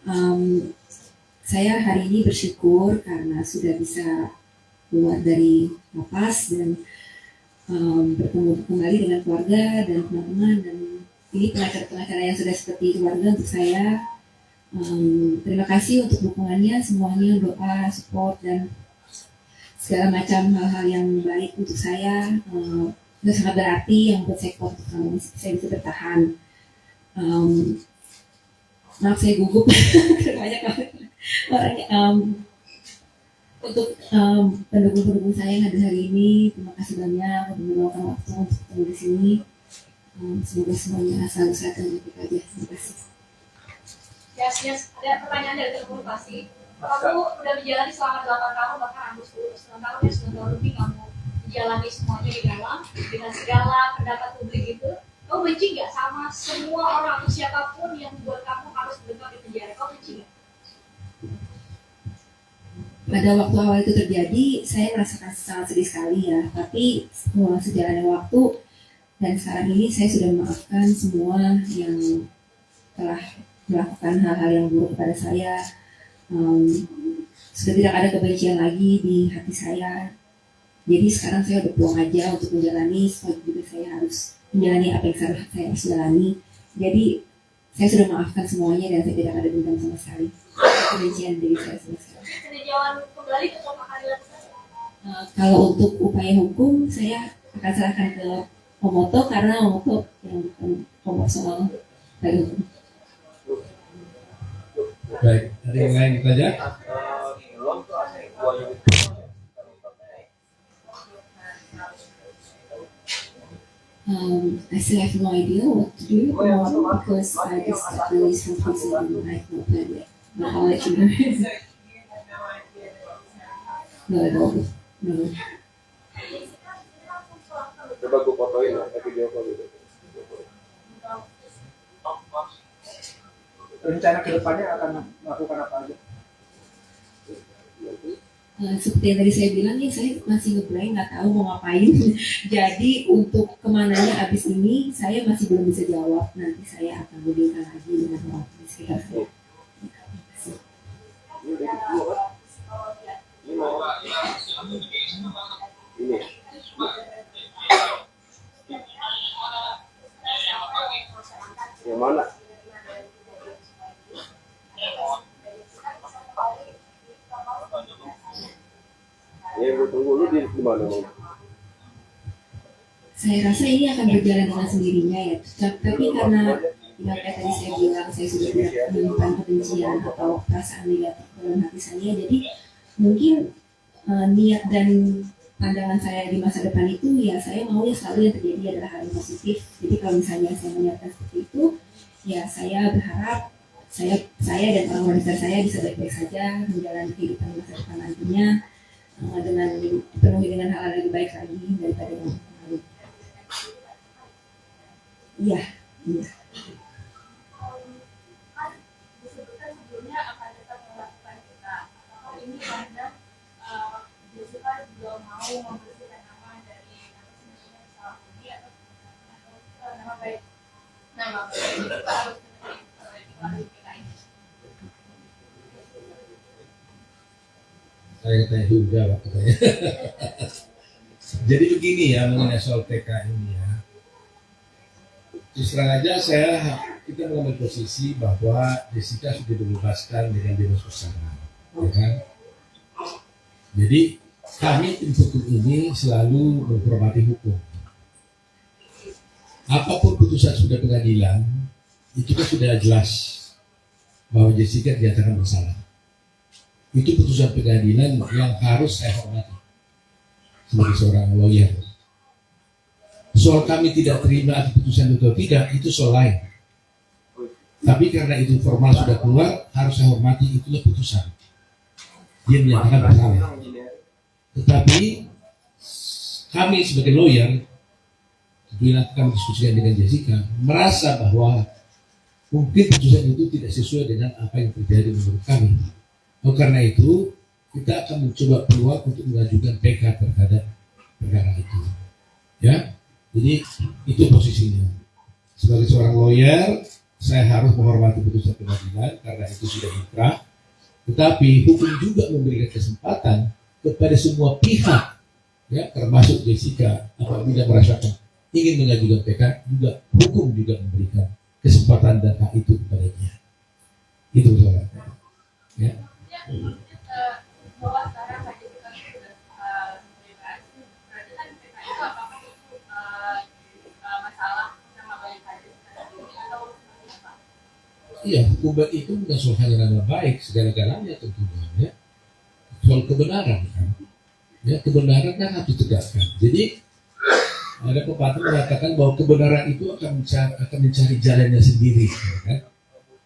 Um, saya hari ini bersyukur karena sudah bisa keluar dari lapas dan bertemu kembali dengan keluarga dan teman-teman, dan ini pengacara-pengacara yang sudah seperti keluarga untuk saya. Terima kasih untuk dukungannya semuanya, doa, support, dan segala macam hal-hal yang baik untuk saya. Itu sangat berarti yang buat saya kuat untuk saya bisa bertahan. Maaf saya gugup banyak banget orangnya. Untuk pendukung-pendukung saya yang hadir hari ini, terima kasih banyak untuk meluangkan waktu untuk ketemu di sini. Semoga semuanya selalu sehat dan baik aja. Terima kasih. Yes. Ada pertanyaan dari terkomunikasi. Kamu udah menjalani selama 8 tahun, bahkan hampir 9 tahun ya, 9 tahun lebih kamu menjalani semuanya di dalam dengan segala pendapat publik itu. Kamu benci nggak sama semua orang atau siapapun yang buat kamu harus berdebat di penjara? Kamu benci nggak? Pada waktu awal itu terjadi, saya merasakan sangat sedih sekali ya. Tapi sejalannya waktu dan sekarang ini saya sudah memaafkan semua yang telah melakukan hal-hal yang buruk kepada saya. Sudah tidak ada kebencian lagi di hati saya. Jadi sekarang saya udah pulang aja untuk menjalani, sebab juga saya harus menjalani apa yang saya harus jalani. Jadi saya sudah maafkan semuanya dan saya tidak ada dendam sama sekali. Kebencian dari saya sama sekali. Jangan kembali ke pengadilan. Kalau untuk upaya hukum, saya akan serahkan ke Omoto karena Omoto yang bukan proporsional dari hukum. Baik, ada yang lain ditanya? I still have no idea what to do because I just got released from prison and I have no plan yet. But I'll let you know. No, I don't. No. Coba gue fotoin lah, video call gitu. Rencana kedepannya akan melakukan apa aja? Seperti yang tadi saya bilang ya, saya masih ngeblank, nggak tahu mau ngapain. Jadi untuk kemananya abis ini saya masih belum bisa jawab. Nanti saya akan hubungkan lagi dengan orang di sekitar saya. Yang mana? Ya, gue tunggu lu di mana? Saya rasa ini akan berjalan dengan sendirinya ya. Tapi karena yang kayak tadi saya bilang, saya sudah tidak menyimpan kebencian atau perasaan negatif dalam hati saya. Jadi mungkin niat dan pandangan saya di masa depan itu ya, saya mau ya selalu yang terjadi adalah hal yang positif. Jadi kalau misalnya saya meniatkan seperti itu, ya saya berharap saya dan orang-orang sekitar saya bisa baik-baik saja menjalani kehidupan masa depan nantinya dengan dipenuhi dengan hal-hal lebih baik lagi daripada yang lalu. Iya. Disebutkan sebelumnya akan tetap melakukan kita. Apakah ini karena Jessica juga mau membersihkan nama dari salah ini atau nama baik kita harus diklarifikasi. Saya tanya juga waktunya. Jadi begini ya mengenai soal TK ini ya. Terus terang aja kita mengambil posisi bahwa Jessica sudah dibebaskan dengan bebas bersyarat, ya kan? Jadi kami tim hukum ini selalu menghormati hukum. Apapun putusan sudah pengadilan, itu kan sudah jelas bahwa Jessica dinyatakan bersalah. Itu putusan pengadilan yang harus saya hormati sebagai seorang lawyer. Soal kami tidak terima putusan itu atau tidak, itu soal lain. Tapi karena itu formal sudah keluar, harus saya hormati, itulah putusan. Dia menyatakan bersalah. Tetapi kami sebagai lawyer, tentunya nanti kami diskusikan dengan Jessica, merasa bahwa mungkin putusan itu tidak sesuai dengan apa yang terjadi menurut kami. Karena itu kita akan mencoba peluang untuk mengajukan PK terhadap perkara itu. Ya, jadi itu posisinya. Sebagai seorang lawyer, saya harus menghormati putusan pengadilan karena itu sudah inkrah. Tetapi hukum juga memberikan kesempatan kepada semua pihak, ya, termasuk Jessica, apabila merasakan ingin mengajukan PK, juga hukum juga memberikan kesempatan dan hak itu kepada dia. Itu soalnya. Ya. Bahwa sekarang Pak Jessica sudah bebas, berarti kan PK itu apakah itu masalah sama banyak Pak Jessica atau seperti apa? Iya, hukum itu bukan soal hanya nama baik, segala-galanya tentunya. Ya. Soal kebenaran kan. Ya, kebenaran kan harus ditegakkan. Jadi ada pepatah mengatakan bahwa kebenaran itu akan mencari jalannya sendiri. Kan?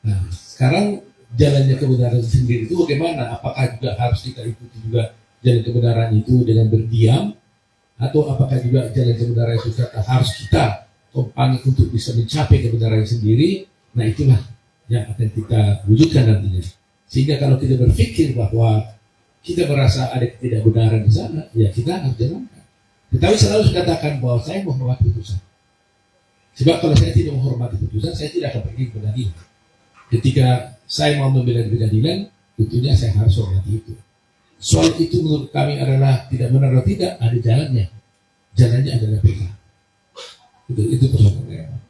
Nah, sekarang jalannya kebenaran sendiri itu bagaimana? Apakah juga harus kita ikuti juga jalan kebenaran itu dengan berdiam? Atau apakah juga jalan kebenaran itu harus kita tumpangi untuk bisa mencapai kebenaran sendiri? Nah, itulah yang akan kita wujudkan nantinya. Sehingga kalau kita berpikir bahwa kita merasa ada ketidakbenaran di sana, ya kita harus jalankan. Tetapi selalu saya katakan bahwa saya menghormati putusan. Sebab kalau saya tidak menghormati putusan, saya tidak akan pergi ke pengadilan. Ketika saya mau membela di pengadilan, tentunya saya harus hormati itu. Soal itu menurut kami adalah tidak benar atau tidak, ada jalannya. Jalannya adalah PK. Itu persoalannya.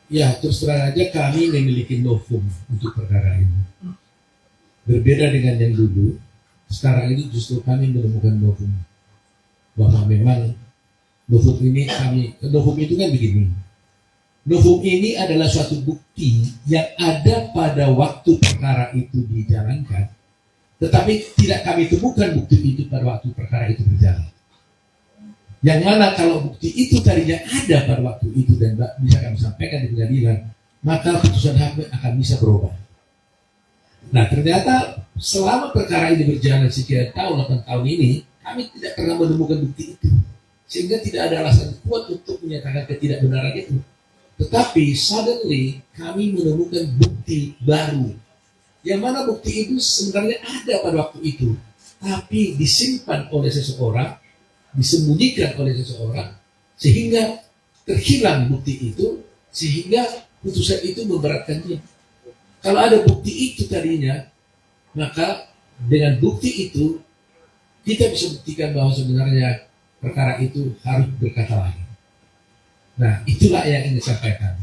Ya, terus terang aja kami memiliki novum untuk perkara ini. Berbeda dengan yang dulu, sekarang ini justru kami menemukan novum. Bahwa memang novum itu kan begini. Novum ini adalah suatu bukti yang ada pada waktu perkara itu dijalankan. Tetapi tidak kami temukan bukti itu pada waktu perkara itu berjalan. Yang mana kalau bukti itu tadinya ada pada waktu itu dan bisa kami sampaikan di pengadilan, maka putusan hakim akan bisa berubah. Nah, ternyata selama perkara ini berjalan sekian tahun, 8 tahun ini, kami tidak pernah menemukan bukti itu. Sehingga tidak ada alasan kuat untuk menyatakan ketidakbenaran itu. Tetapi suddenly kami menemukan bukti baru. Yang mana bukti itu sebenarnya ada pada waktu itu, tapi disimpan oleh seseorang, disembunyikan oleh seseorang, sehingga terhilang bukti itu, sehingga putusan itu memberatkan dia. Kalau ada bukti itu tadinya, maka dengan bukti itu kita bisa buktikan bahwa sebenarnya perkara itu harus berkata lain. Nah, itulah yang ingin disampaikan.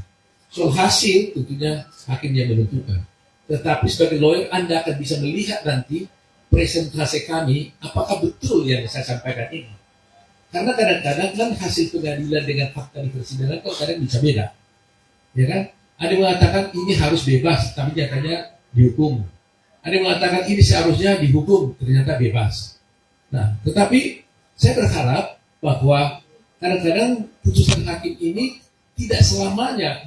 Soal hasil tentunya hakim yang menentukan. Tetapi sebagai lawyer Anda akan bisa melihat nanti presentasi kami apakah betul yang saya sampaikan ini. Karena kadang-kadang kan hasil pengadilan dengan fakta di persidangan kan kadang bisa beda. Ya kan? Ada yang mengatakan ini harus bebas, tapi nyatanya dihukum. Ada yang mengatakan ini seharusnya dihukum, ternyata bebas. Nah, tetapi saya berharap bahwa kadang-kadang putusan hakim ini tidak selamanya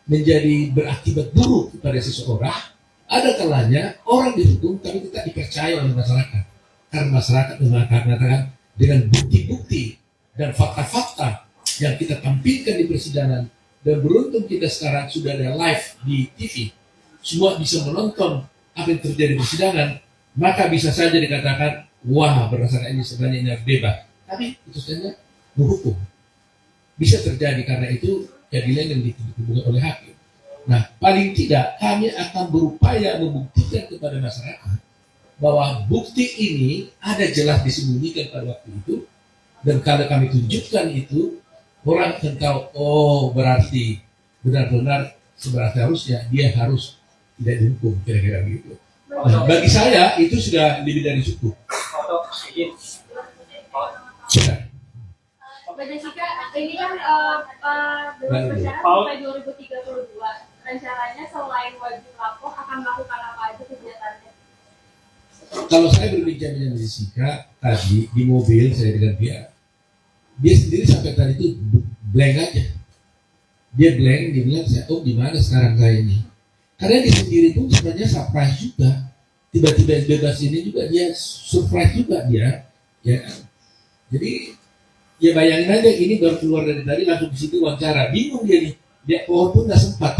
menjadi berakibat buruk kepada seseorang. Ada kalanya orang dihukum tapi tidak dipercaya oleh masyarakat. Karena masyarakat mengatakan dengan bukti-bukti dan fakta-fakta yang kita tampilkan di persidangan, dan beruntung kita sekarang sudah ada live di TV, semua bisa menonton apa yang terjadi di persidangan, maka bisa saja dikatakan, wah berdasarkan ini sebenarnya ini harus bebas. Tapi putusannya menghukum. Bisa terjadi karena itu keadilan yang dihubungkan oleh hakim. Nah, paling tidak kami akan berupaya membuktikan kepada masyarakat bahwa bukti ini ada jelas disembunyikan pada waktu itu, dan kalau kami tunjukkan itu, orang akan tahu, oh berarti benar-benar seharusnya dia harus tidak dihukum, kira-kira begitu. Nah, bagi saya itu sudah lebih dari cukup. Sudah. Mbak Jessica, ini kan berbicara sampai 2032. Rencananya selain wajib lapor akan melakukan apa aja kegiatannya? Kalau saya berbicara dengan Jessica tadi di mobil saya dengan dia sendiri sampai tadi itu blank aja. Dia blank, dia bilang, oh di mana sekarang saya ini? Karena dia sendiri pun sebenarnya surprise juga. Tiba-tiba bebas ini juga dia surprise juga dia, ya kan? Jadi Ya bayangin aja, ini baru keluar dari tadi langsung di situ wawancara, bingung dia nih, dia pohon pun nggak sempat.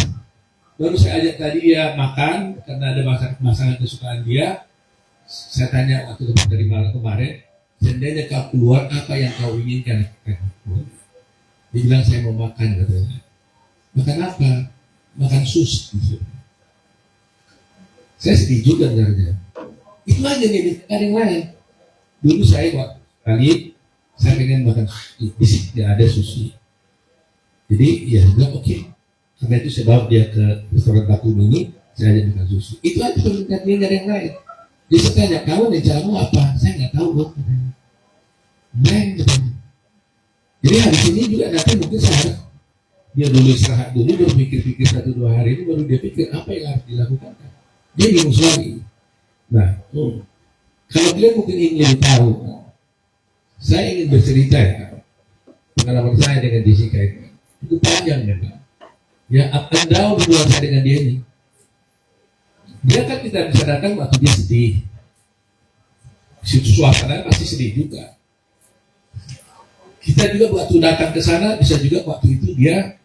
Baru saya ajak tadi dia makan karena ada masakan kesukaan dia. Saya tanya waktu dari malam kemarin, seandainya kau keluar apa yang kau inginkan? Dia bilang saya mau makan katanya. Makan apa? Makan sus. Saya sedih juga dengarnya. Itu aja nih, ada yang lain. Dulu saya kali saya pengen makan di sini ada sushi. Jadi ya bilang oke. Karena itu saya bawa dia ke restoran Bakun ini, saya ajak makan sushi. Itu aja permintaannya, nggak ada yang lain. Dia tanya, kamu rencanamu apa? Saya nggak tahu loh. Blank katanya. Jadi hari ini juga nanti mungkin saya dia dulu istirahat dulu, baru pikir-pikir 1-2 hari ini baru dia pikir apa yang harus dilakukan. Dia bingung lagi. Nah, kalau kalian mungkin ingin tahu, saya ingin bercerita ya pengalaman saya dengan Jessica itu panjang memang. Ya, up and down hubungan saya dengan dia ini. Dia kan tidak bisa datang waktu dia sedih. Suasana pasti sedih juga. Kita juga waktu datang ke sana bisa juga waktu itu dia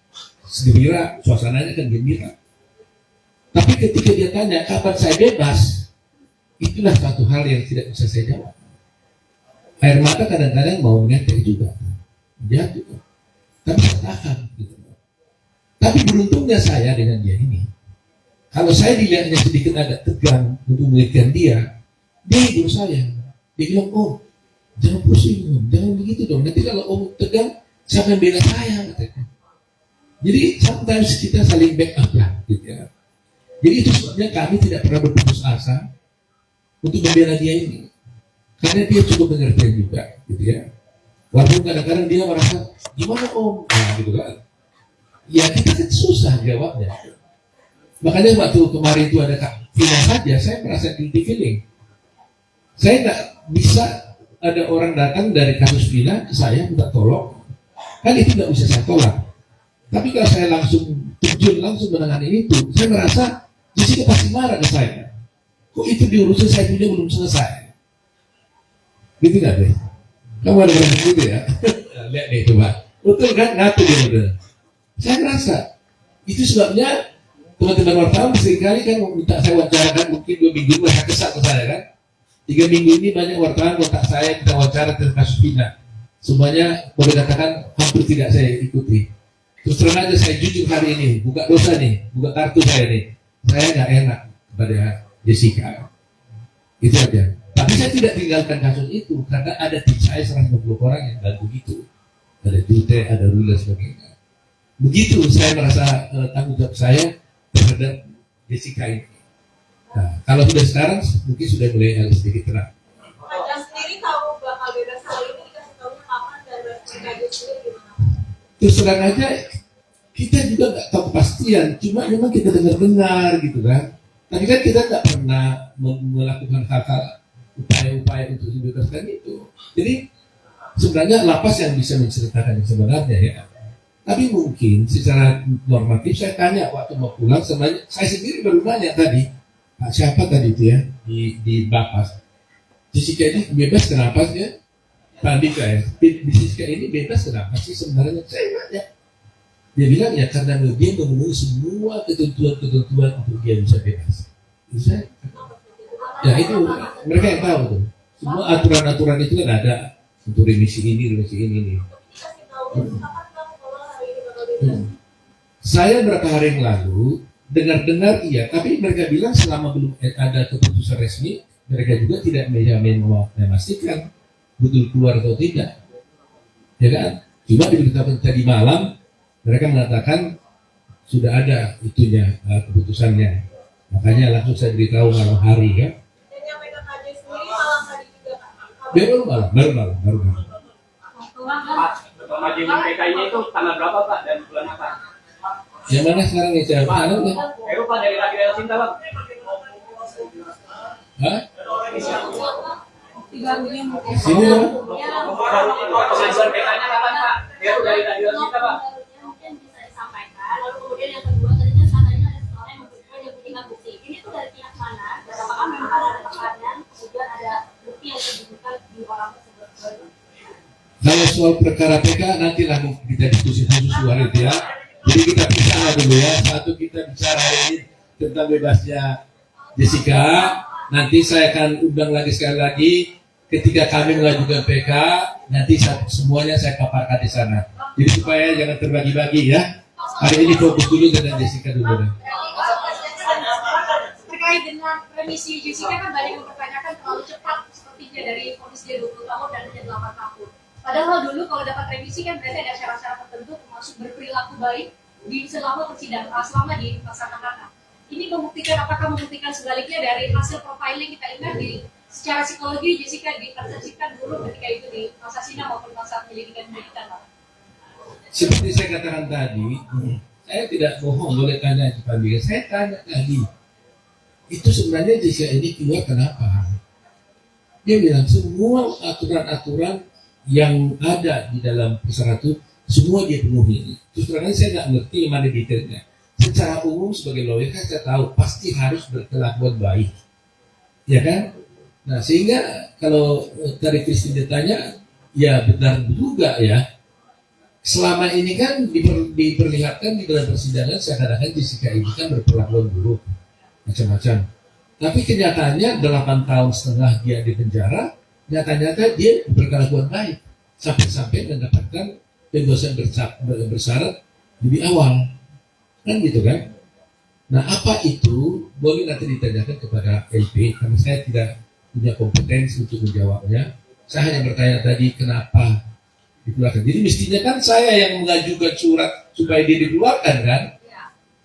gembira, suasananya kan gembira. Tapi ketika dia tanya kapan saya bebas, itulah satu hal yang tidak bisa saya jawab. Air mata kadang-kadang mau menetes juga, jatuh. Tapi saya tahan. Gitu. Tapi beruntungnya saya dengan dia ini. Kalau saya dilihatnya sedikit agak tegang untuk melihatkan dia hibur saya. Dia bilang, oh jangan pusing om, jangan begitu dong. Nanti kalau om tegang, siapa yang bela saya? Katanya. Jadi sometimes kita saling backup lah, gitu ya. Jadi itu sebabnya kami tidak pernah berputus asa untuk membela dia ini. Karena dia cukup pengertian juga, gitu ya. Walaupun kadang-kadang dia merasa, gimana om? Nah, gitu kan. Ya kita kan susah jawabnya. Makanya waktu kemarin itu ada Kak Vina saja, saya merasa guilty feeling. Saya nggak bisa ada orang datang dari kasus Vina ke saya minta tolong, kan itu nggak bisa saya tolak. Tapi kalau saya langsung terjun langsung menangani itu, saya merasa Jessica pasti marah ke saya. Kok itu diurusin saya punya belum selesai? Gitu nggak deh? Kamu ada berapa gitu ya? Lihat deh coba. Betul kan? Ngatur dia udah. Saya merasa itu sebabnya teman-teman wartawan seringkali kan minta saya wawancara mungkin 2 minggu mereka kesal ke saya kan. 3 minggu ini banyak wartawan kontak saya kita wawancara tentang kasus Vina. Semuanya boleh katakan hampir tidak saya ikuti. Terus terang aja saya jujur hari ini, buka dosa nih, buka kartu saya nih. Saya nggak enak kepada Jessica. Itu aja. Tapi saya tidak tinggalkan kasus itu karena ada tim saya 150 orang yang bantu gitu. Ada Jute, ada Rula sebagainya. Begitu saya merasa tanggung jawab saya terhadap Jessica ini. Nah, kalau sudah sekarang mungkin sudah mulai sedikit tenang. Anda sendiri tahu bakal bebas kali ini dikasih tahu kapan dan berkaitan sendiri gimana? Terus terang aja kita juga nggak tahu kepastian, cuma memang kita dengar-dengar gitu kan. Tapi kan kita nggak pernah melakukan hal-hal upaya-upaya untuk dibebaskan itu. Jadi sebenarnya lapas yang bisa menceritakan yang sebenarnya ya. Tapi mungkin secara normatif saya tanya waktu mau pulang sebenarnya saya sendiri baru nanya tadi Pak siapa tadi itu ya di Bapas Jessica ini bebas kenapa sih ya Pak Andika ya Jessica ini bebas kenapa sih sebenarnya saya nanya dia bilang ya karena dia memenuhi semua ketentuan untuk dia bisa bebas itu saya ya itu mereka yang tahu tuh semua aturan-aturan itu kan ada untuk remisi ini nih. Saya berapa hari yang lalu dengar iya, tapi mereka bilang selama belum ada keputusan resmi, mereka juga tidak memastikan betul keluar atau tidak, ya kan? Cuma diberitakan tadi malam, mereka mengatakan sudah ada itunya keputusannya, makanya langsung saya beritahu malam hari kan? Dan yang mereka kaji sendiri malam hari juga kan? Baru malam. Pemajian PKI-nya itu tanggal berapa Pak dan bulan apa? Yang mana sekarang nih saya Pak? Pak dari lagi dari Sinta Pak. Hah? 3 minggu yang mungkin. Sini ya. Pemajian PKI-nya kapan Pak? Dia dari Radio Sinta Pak. Mungkin bisa disampaikan. Lalu kemudian yang kedua tadi kan katanya ada seseorang yang memberikan bukti. Ini tuh dari pihak mana? Dan apakah memang ada tekanan kemudian ada bukti yang diberikan di orang tersebut? Kalau soal perkara PK nantilah kita diskusi khusus hari itu ya. Jadi kita pisah dulu ya. Satu kita bicara hari ini tentang bebasnya Jessica. Nanti saya akan undang lagi sekali lagi ketika kami mengajukan PK. Nanti semuanya saya paparkan di sana. Jadi supaya jangan terbagi-bagi ya. Hari ini fokus dulu dengan Jessica dulu. Terkait dengan remisi Jessica kan banyak yang mempertanyakan terlalu cepat sepertinya dari vonis dia 20 tahun dan hanya 8 tahun. Padahal dulu kalau dapat remisi kan berarti ada syarat-syarat tertentu termasuk berperilaku baik di selama persidangan, selama di masa tahanan. Ini apakah membuktikan sebaliknya dari hasil profiling kita ingat di secara psikologi Jessica dipersepsikan dulu ketika itu di masa sidang maupun masa penyelidikan. Seperti saya katakan tadi, saya tidak bohong, boleh tanya di Pandika. Saya tanya tadi, itu sebenarnya Jessica ini keluar kenapa? Dia bilang semua aturan-aturan yang ada di dalam persyaratan itu semua dia penuhi. Terus terang saya nggak ngerti mana detailnya. Secara umum sebagai lawyer kan saya tahu pasti harus berkelakuan baik, ya kan? Nah sehingga kalau tadi Christine ditanya, ya benar juga ya. Selama ini kan diperlihatkan di dalam persidangan seakan-akan Jessica ini kan berperlakuan buruk, macam-macam. Tapi kenyataannya 8 tahun setengah dia di penjara, nyata-nyata dia berkelakuan baik sampai mendapatkan pembebasan bersyarat lebih awal, kan gitu kan? Nah apa itu boleh nanti ditanyakan kepada LP karena saya tidak punya kompetensi untuk menjawabnya. Saya hanya bertanya tadi kenapa dikeluarkan. Jadi mestinya kan saya yang mengajukan surat supaya dia dikeluarkan kan?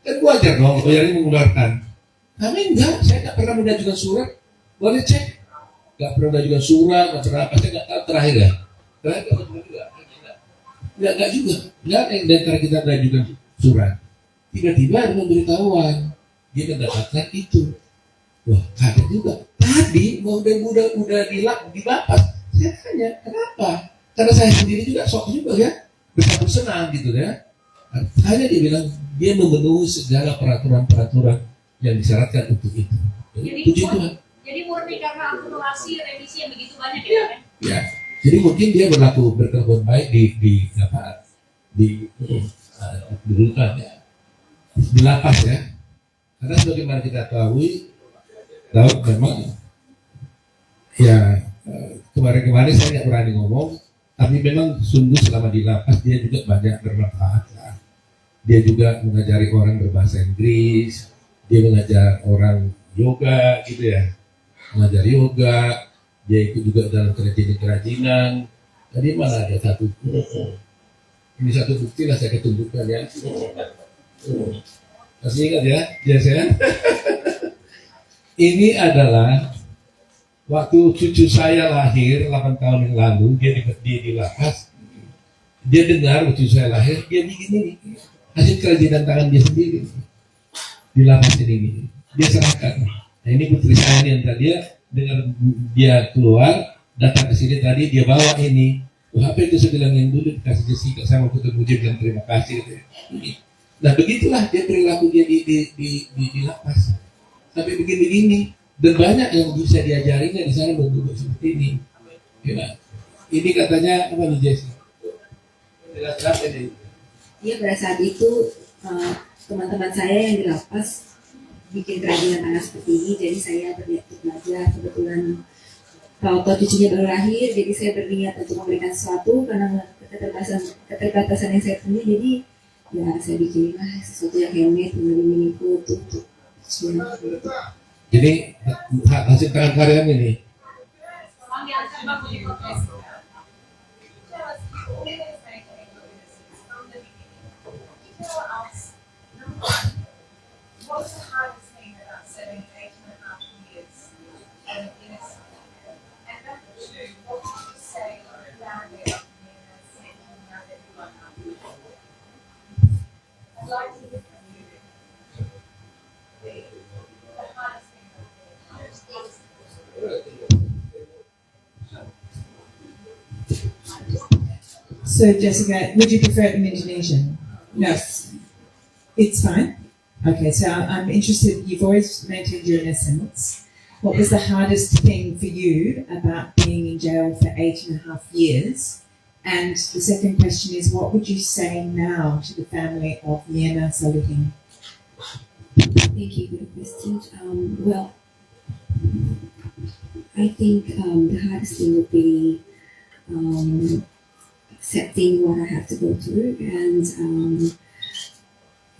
Kan wajar dong lawyer ini mengeluarkan. Kami enggak, saya nggak pernah mengajukan surat. Boleh cek. Nggak pernah mengajukan surat, nggak pernah apa, saya nggak tahu terakhir ya. Terakhir juga. Nggak juga. Nggak yang dari antara kita mengajukan surat. Tiba-tiba ada pemberitahuan. Dia mendapatkan itu. Wah, kaget juga. Tadi udah dibapas. Saya tanya, kenapa? Karena saya sendiri juga sok juga ya. Bersatu senang gitu ya. Hanya dia bilang, dia memenuhi segala peraturan-peraturan yang disyaratkan untuk itu. Puji Tuhan. Jadi murni karena akumulasi remisi yang begitu banyak ya kan? Ya. Jadi mungkin dia berkelakuan baik di rutan ya. Di lapas ya. Karena sebagaimana kita tahu memang ya kemarin-kemarin saya nggak berani ngomong, tapi memang sungguh selama di lapas dia juga banyak bermanfaat lah. Dia juga mengajari orang berbahasa Inggris, dia mengajar orang yoga gitu ya, mengajar yoga, dia ikut juga dalam kerajinan. Tadi malah ada satu, ini satu bukti lah saya ketunjukkan ya. Masih ingat ya, biasanya. Ini adalah waktu cucu saya lahir 8 tahun yang lalu, dia di lapas. Dia dengar cucu saya lahir, dia bikin ini hasil kerajinan tangan dia sendiri di lapas ini. Dia serahkan. Nah ini putri saya ini yang tadi dengan dia keluar datang ke sini tadi dia bawa ini. Wah, apa itu saya bilang yang dulu dikasih Jessica, saya mau ketemu dia bilang terima kasih. Nah begitulah dia perilaku dia di lapas sampai begini dan banyak yang bisa diajarinya di sana berduduk seperti ini. Ya. Ini katanya apa nih Jessica? Jelas ini. Iya pada saat itu teman-teman saya yang di lapas bikin kerajinan tangan seperti ini, jadi saya berniat untuk belajar. Kebetulan kalau cucunya baru lahir, jadi saya berniat untuk memberikan sesuatu karena keterbatasan yang saya punya, jadi ya saya bikin sesuatu yang handmade, miniku untuk jadi hasil tangan kalian ini. What's the hardest thing about serving 8.5 years in innocent? And number two, what would you say around it in a setting now that you've got I'd like to hear from you. The hardest thing about So Jessica, would you prefer it in Indonesian? No. It's fine. Okay, so I'm interested, you've always maintained your innocence. What was the hardest thing for you about being in jail for 8.5 years And the second question is, what would you say now to the family of Liana Salihin? Thank you for the question. Well, I think the hardest thing would be accepting what I have to go through and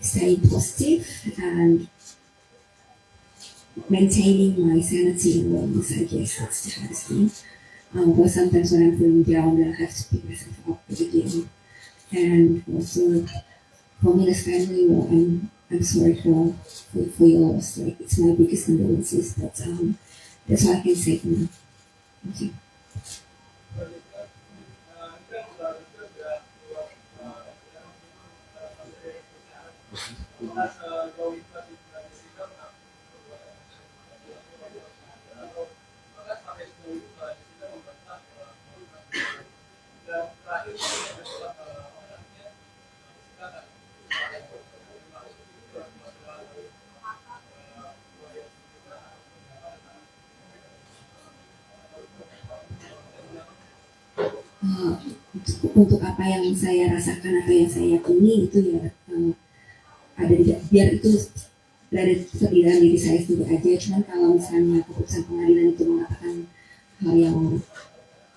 staying positive and maintaining my sanity and wellness. I guess that's the hardest thing. But sometimes when I'm feeling down, I have to pick myself up again. And also, for me as family, well, I'm sorry for your loss. Like, it's my biggest condolences. But that's all I can say for now. Thank you. Untuk apa yang saya rasakan atau yang saya yakini itu ya ada di biar itu berada di dalam diri saya sendiri aja. Cuman kalau misalnya keputusan pengadilan itu mengatakan hal yang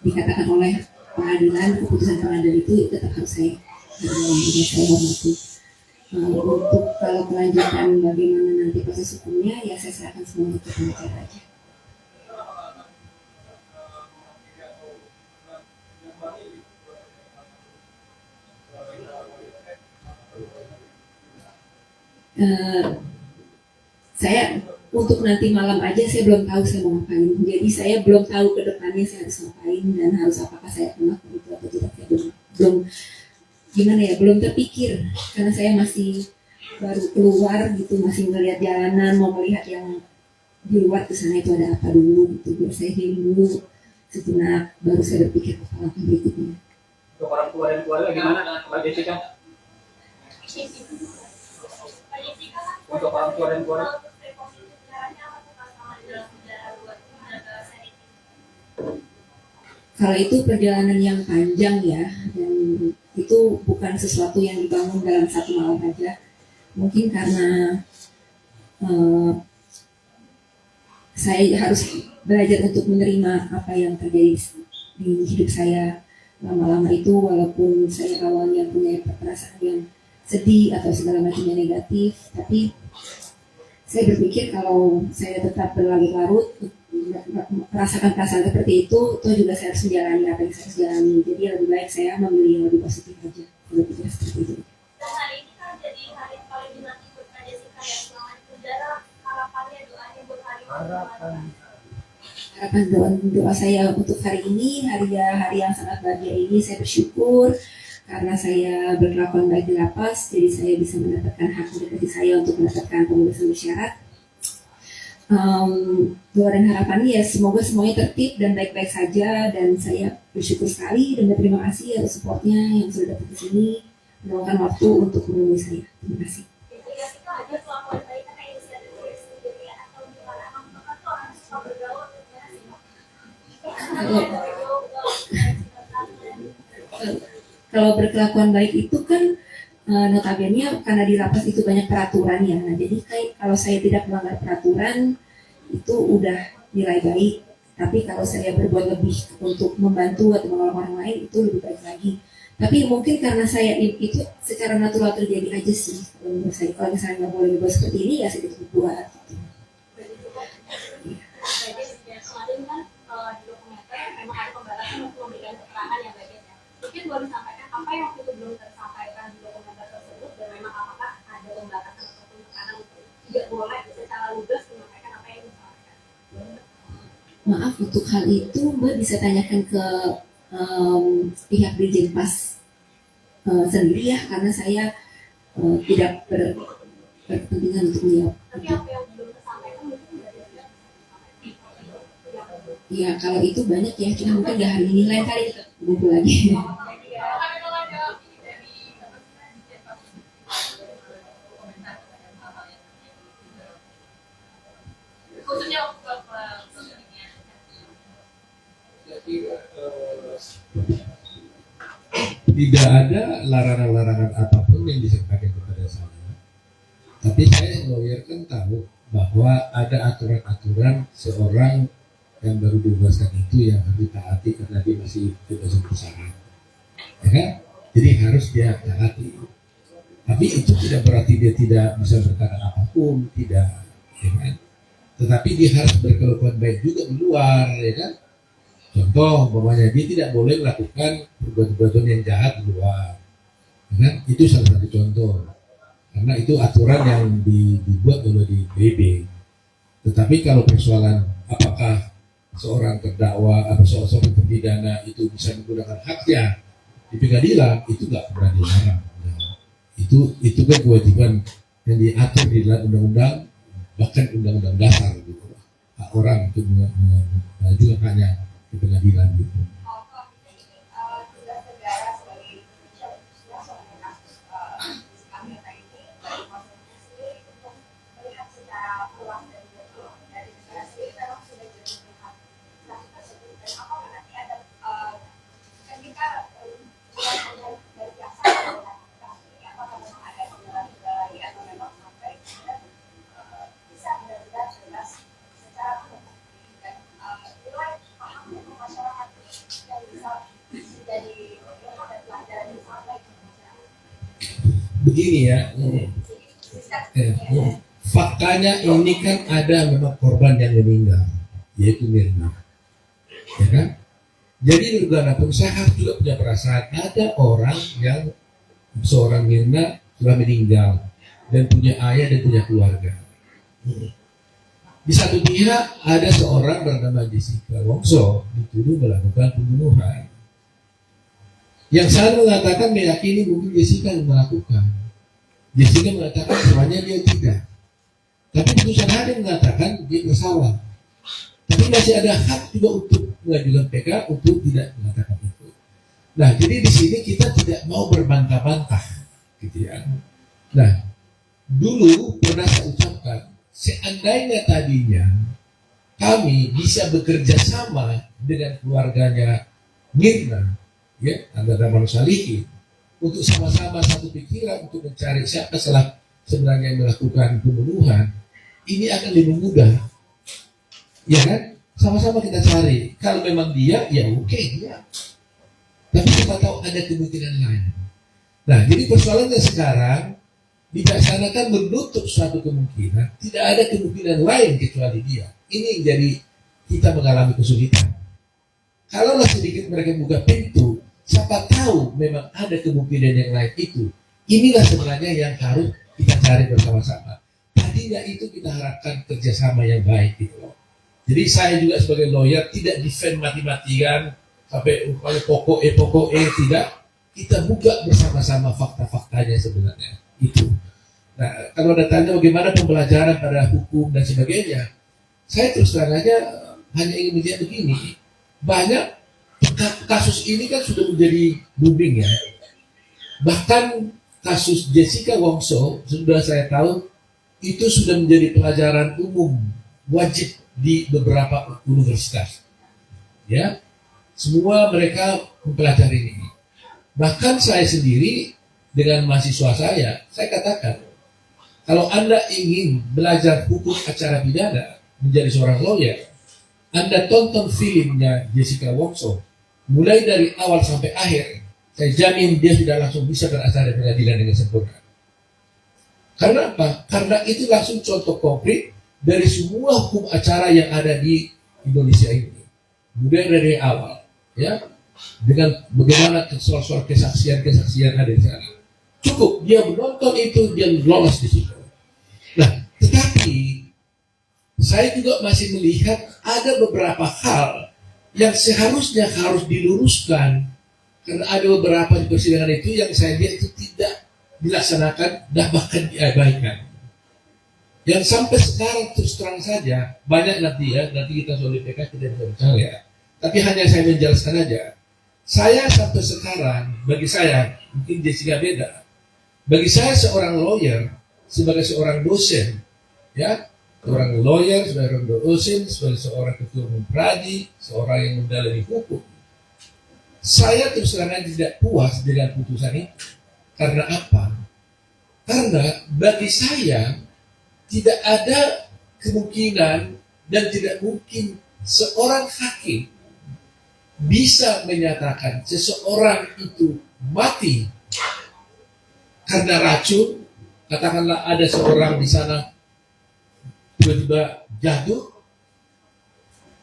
dikatakan oleh pengadilan, keputusan pengadilan itu tetap harus saya hargai, saya hormati. Untuk kalau kelanjutan bagaimana nanti proses hukumnya, ya saya serahkan semua untuk pengacara aja. Saya untuk nanti malam aja saya belum tahu saya mau ngapain. Jadi saya belum tahu ke depannya saya harus ngapain dan harus apakah saya kena itu atau tidak. Saya belum gimana ya, belum terpikir karena saya masih baru keluar gitu, masih melihat jalanan, mau melihat yang di luar ke sana itu ada apa dulu gitu. Biar saya healing dulu sejenak, baru saya berpikir apa langkah berikutnya. Untuk orang tua dan keluarga gimana, Mbak Jessica? Untuk orang tua dan keluarga. Kalau itu perjalanan yang panjang ya, dan itu bukan sesuatu yang dibangun dalam satu malam aja. Mungkin karena saya harus belajar untuk menerima apa yang terjadi di hidup saya lama-lama itu, walaupun saya awalnya punya perasaan yang sedih atau segala macamnya negatif, tapi saya berpikir kalau saya tetap berlarut-larut merasakan perasaan seperti itu juga saya harus menjalani apa yang saya harus jalani. Jadi lebih baik saya memilih yang lebih positif aja, berpikir seperti itu. Dan hari ini kan jadi hari paling dinanti buat Kak Jessica yang selama di penjara, harapannya doanya buat hari ini. Harapan doa saya untuk hari ini, hari yang sangat bahagia ini, saya bersyukur karena saya berkelakuan baik di lapas, jadi saya bisa mendapatkan hak mendekati saya untuk mendapatkan pembebasan bersyarat. Doa dan harapannya ya semoga semuanya tertib dan baik-baik saja, dan saya bersyukur sekali dan berterima kasih atas supportnya yang sudah datang ke sini, meluangkan waktu untuk menemui saya. Terima kasih. Kalau berkelakuan baik itu kan notabene karena di lapas itu banyak peraturan ya. Nah, jadi kalau saya tidak melanggar peraturan itu udah nilai baik. Tapi kalau saya berbuat lebih untuk membantu atau menolong orang lain itu lebih baik lagi. Tapi mungkin karena saya itu secara natural terjadi aja sih. Kalau menurut saya, kalau misalnya nggak boleh berbuat seperti ini ya saya tidak berbuat. Gitu. Memang ada pembatasan untuk memberikan keterangan yang baik ya. Mungkin boleh disampaikan apa yang waktu itu belum tersampaikan di dokumen tersebut, dan memang apakah ada pembatasan ataupun tekanan untuk tidak boleh secara lugas menyampaikan apa yang disampaikan. Maaf, untuk hal itu Mbak bisa tanyakan ke pihak Dirjen Pas sendiri ya, karena saya tidak berkepentingan untuk menjawab. Tapi apa yang belum tersampaikan mungkin dari ya kalau itu banyak ya, cuma mungkin nggak hari ini, lain kali kita kumpul lagi. Khususnya jadi tidak ada larangan-larangan apapun yang disampaikan kepada saya. Tapi saya lawyer kan tahu bahwa ada aturan-aturan seorang yang baru dibebaskan itu yang harus ditaati karena dia masih bebas bersyarat, ya kan? Jadi harus dia taati. Tapi itu tidak berarti dia tidak bisa berkata apapun, tidak, ya kan? Tetapi dia harus berkelakuan baik juga di luar, ya kan? Contoh, umpamanya dia tidak boleh melakukan perbuatan yang jahat di luar, ya kan? Itu salah satu contoh. Karena itu aturan yang dibuat oleh di PBB. Tetapi kalau persoalan apakah seorang terdakwa atau seorang terpidana itu bisa menggunakan haknya di pengadilan, itu nggak pernah dilarang. Itu kan kewajiban yang diatur di dalam undang-undang, bahkan undang-undang dasar gitu. Hak orang untuk mengajukan haknya di pengadilan gitu. Tugas negara sebagai Indonesia khususnya soal kasus kami ini dari masyarakat sendiri untuk melihat secara luas dan betul dari negara sendiri memang sudah jadi melihat kasus tersebut dan apakah nanti ada ketika dari jaksa melihat kasus ini apakah memang ada kendala-kendala atau memang sampai kemudian bisa benar-benar jelas secara terbukti dan nilai pahamnya masyarakat yang bisa jadi ilham dan pelajaran yang sangat baik untuk masyarakat. Begini ya, faktanya ini kan ada memang korban yang meninggal, yaitu Mirna, ya kan? Jadi bagaimanapun saya harus juga punya perasaan ada orang yang seorang Mirna sudah meninggal dan punya ayah dan punya keluarga. Di satu pihak ada seorang bernama Jessica Wongso dituduh melakukan pembunuhan. Yang saya mengatakan meyakini mungkin Jessica yang melakukan. Jessica mengatakan semuanya dia tidak. Tapi putusan hakim mengatakan dia bersalah. Tapi masih ada hak juga untuk mengajukan PK untuk tidak mengatakan itu. Nah, jadi di sini kita tidak mau berbantah-bantah, gitu ya. Nah, dulu pernah saya ucapkan, seandainya tadinya kami bisa bekerja sama dengan keluarganya Mirna, ya, Andra Salihin, untuk sama-sama satu pikiran untuk mencari siapa sebenarnya yang melakukan pembunuhan, ini akan lebih mudah, ya kan? Sama-sama kita cari. Kalau memang dia, ya oke, ya. Tapi kita tahu ada kemungkinan lain. Nah, jadi persoalannya sekarang dilaksanakan menutup suatu kemungkinan, tidak ada kemungkinan lain kecuali dia. Ini yang jadi kita mengalami kesulitan. Kalaulah sedikit mereka buka pintu, siapa tahu memang ada kemungkinan yang lain itu. Inilah sebenarnya yang harus kita cari bersama-sama. Tadinya itu kita harapkan kerjasama yang baik gitu loh. Jadi saya juga sebagai lawyer tidak defend mati-matian sampai upaya pokok tidak. Kita buka bersama-sama fakta-faktanya sebenarnya itu. Nah, kalau ada tanya bagaimana pembelajaran pada hukum dan sebagainya, saya terus terang aja hanya ingin melihat begini. Banyak kasus ini kan sudah menjadi booming ya. Bahkan kasus Jessica Wongso sudah saya tahu itu sudah menjadi pelajaran umum wajib di beberapa universitas. Ya, semua mereka mempelajari ini. Bahkan saya sendiri dengan mahasiswa saya katakan, kalau Anda ingin belajar hukum acara pidana menjadi seorang lawyer, Anda tonton filmnya Jessica Wongso, mulai dari awal sampai akhir, saya jamin dia sudah langsung bisa beracara pengadilan dengan sempurna. Karena apa? Karena itu langsung contoh konkret dari semua hukum acara yang ada di Indonesia ini. Mulai dari awal, ya, dengan bagaimana soal-soal kesaksian ada di sana. Cukup dia menonton itu, dia lolos di situ. Nah, tetapi saya juga masih melihat ada beberapa hal yang seharusnya harus diluruskan karena ada beberapa di persidangan itu yang saya lihat itu tidak dilaksanakan dan bahkan diabaikan. Yang sampai sekarang terus terang saja banyak nanti kita soal PK tidak bisa bicara ya. Tapi hanya saya menjelaskan aja. Saya sampai sekarang, bagi saya, mungkin Jessica beda. Bagi saya seorang lawyer, sebagai seorang dosen, ya, seorang lawyer, sebagai seorang dosen, sebagai seorang ketua umum pradi, seorang yang mendalami hukum. Saya terus terang tidak puas dengan putusan itu. Karena apa? Karena bagi saya tidak ada kemungkinan dan tidak mungkin seorang hakim bisa menyatakan seseorang itu mati karena racun. Katakanlah ada seorang di sana tiba-tiba jatuh,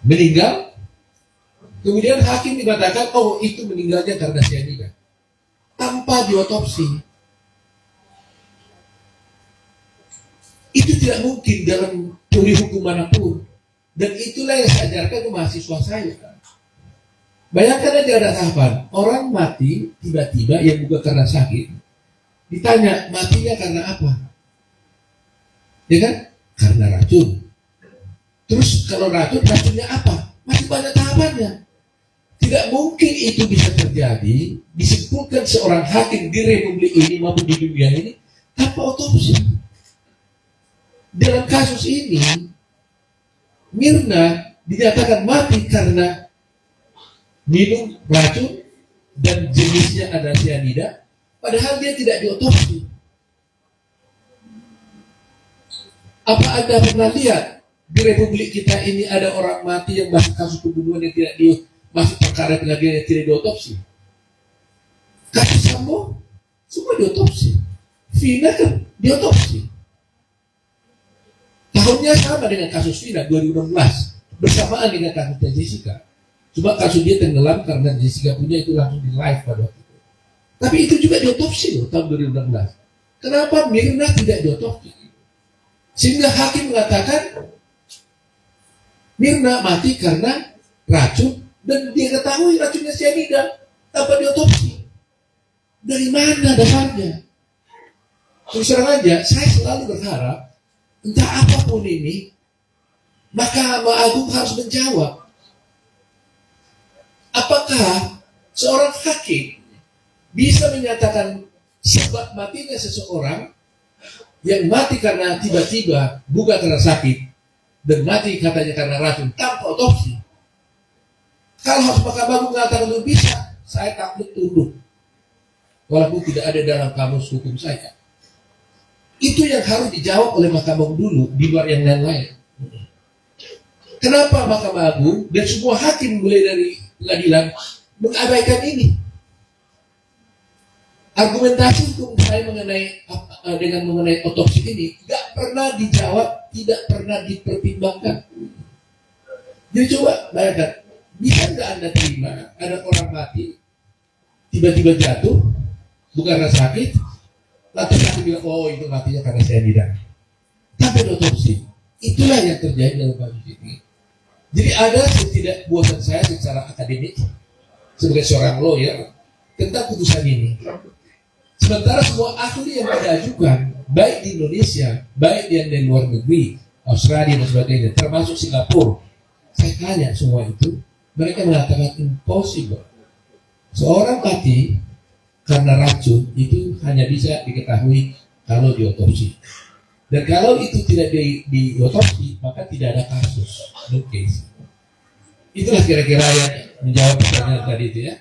meninggal, kemudian hakim dikatakan, oh itu meninggalnya karena cyanida, tanpa diotopsi. Itu tidak mungkin dalam teori hukum manapun. Dan itulah yang saya ajarkan ke mahasiswa saya. Bayangkan aja ada tahapan, orang mati tiba-tiba yang bukan karena sakit. Ditanya, matinya karena apa? Ya kan? Karena racun. Terus kalau racunnya apa? Masih banyak tahapannya. Tidak mungkin itu bisa terjadi, disimpulkan seorang hakim di Republik ini maupun di dunia ini tanpa otopsi. Dalam kasus ini, Mirna dinyatakan mati karena minum racun dan jenisnya ada cyanida, padahal dia tidak diotopsi. Apa Anda pernah lihat di Republik kita ini ada orang mati yang masuk kasus pembunuhan yang tidak masuk perkara pengadilan yang tidak diotopsi? Kasus Sambo semua diotopsi. Vina kan diotopsi. Tahunnya sama dengan kasus Vina 2016, bersamaan dengan kasus Jessica. Cuma kasus dia tenggelam karena Jessica punya itu langsung di live pada waktu itu. Tapi itu juga diotopsi loh tahun 2016. Kenapa Mirna tidak diotopsi? Sehingga hakim mengatakan Mirna mati karena racun dan dia ketahui racunnya cyanida tanpa diotopsi. Dari mana dasarnya? Terus terang aja, saya selalu berharap entah apapun ini, Mahkamah Agung harus menjawab. Apakah seorang hakim bisa menyatakan sebab matinya seseorang yang mati karena tiba-tiba bukan karena sakit dan mati katanya karena racun tanpa otopsi? Kalau Mahkamah Agung mengatakan itu bisa, saya takut tunduk. Walaupun tidak ada dalam kamus hukum saya. Itu yang harus dijawab oleh Mahkamah Agung dulu, di luar yang lain-lain. Kenapa Mahkamah Agung dan semua hakim mulai dari pengadilan mengabaikan ini? Argumentasi hukum saya mengenai otopsi ini tidak pernah dijawab, tidak pernah dipertimbangkan. Jadi coba bayangkan, bisa nggak Anda terima ada orang mati tiba-tiba jatuh bukan karena sakit, lalu sakit bilang oh itu matinya karena cyanida tanpa otopsi? Itulah yang terjadi dalam kasus ini. Jadi ada ketidakpuasan saya secara akademik sebagai seorang lawyer tentang putusan ini. Sementara semua ahli yang diajukan, baik di Indonesia, baik yang dari luar negeri, Australia dan sebagainya, termasuk Singapura, saya tanya semua itu, mereka mengatakan impossible. Seorang mati karena racun itu hanya bisa diketahui kalau diotopsi. Dan kalau itu tidak diotopsi, maka tidak ada kasus, no case. Itulah kira-kira yang menjawab pertanyaan tadi itu ya.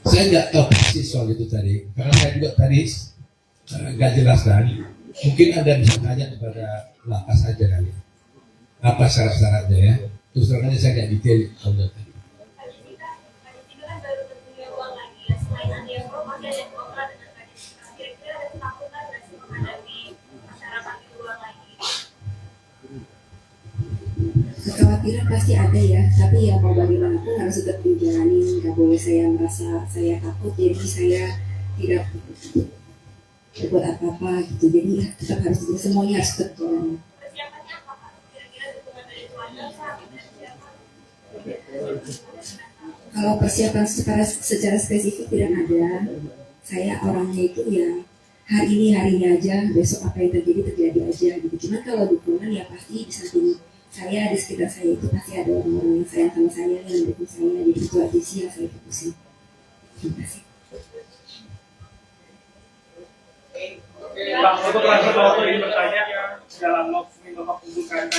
Saya nggak tahu persis soal itu tadi, karena saya juga tadi nggak jelas tadi. Mungkin Anda bisa tanya kepada lapas saja kali. Apa syarat-syaratnya ya? Terus terang aja saya nggak detail kalau tadi. Kekhawatiran pasti ada ya, tapi ya mau bagaimanapun harus tetap dijalanin. Gak boleh saya merasa saya takut jadi saya tidak berbuat apa-apa gitu. Jadi ya tetap harus, semuanya harus tetap jalan. Kalau persiapan secara spesifik tidak ada. Saya orangnya itu ya hari ini harinya aja, besok apa yang terjadi aja gitu. Cuman kalau dukungan ya pasti di samping saya di sekitar saya itu pasti ada orang-orang yang sayang sama saya, yang mendukung saya. Jadi itu aja sih yang saya fokusin. Terima kasih. Bang, untuk langsung waktu ini bertanya dalam waktu ini Bapak kumpulkan